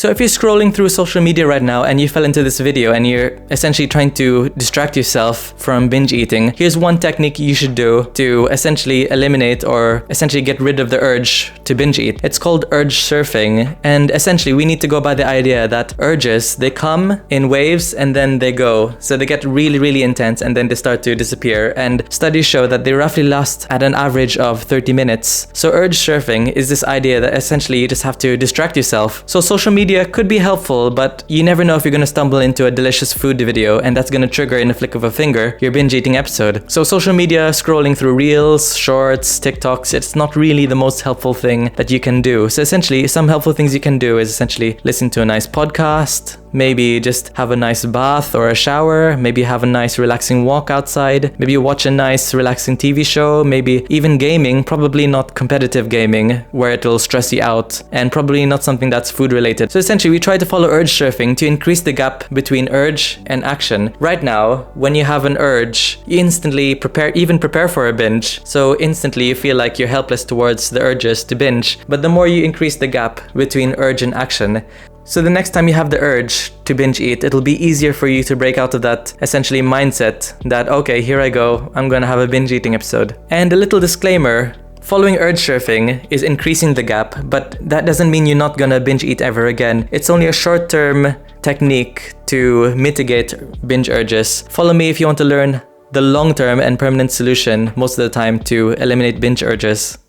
So if you're scrolling through social media right now and you fell into this video and you're essentially trying to distract yourself from binge eating, here's one technique you should do to essentially eliminate or essentially get rid of the urge to binge eat. It's called urge surfing, and essentially we need to go by the idea that urges, they come in waves and then they go. So they get really, really intense and then they start to disappear, and studies show that they roughly last at an average of 30 minutes. So urge surfing is this idea that essentially you just have to distract yourself. So social media could be helpful, but you never know if you're gonna stumble into a delicious food video and that's gonna trigger in a flick of a finger your binge eating episode. So social media, scrolling through reels, shorts, TikToks, it's not really the most helpful thing that you can do. So essentially some helpful things you can do is essentially listen to a nice podcast, maybe just have a nice bath or a shower, maybe have a nice relaxing walk outside, maybe watch a nice relaxing TV show, maybe even gaming, probably not competitive gaming where it will stress you out, and probably not something that's food related. So essentially we try to follow urge surfing to increase the gap between urge and action. Right now, when you have an urge, you instantly prepare for a binge. So instantly you feel like you're helpless towards the urges to binge. But the more you increase the gap between urge and action, so the next time you have the urge to binge eat, it'll be easier for you to break out of that essentially mindset that, okay, here I go, I'm gonna have a binge eating episode. And a little disclaimer, following urge surfing is increasing the gap, but that doesn't mean you're not gonna binge eat ever again. It's only a short-term technique to mitigate binge urges. Follow me if you want to learn the long-term and permanent solution most of the time to eliminate binge urges.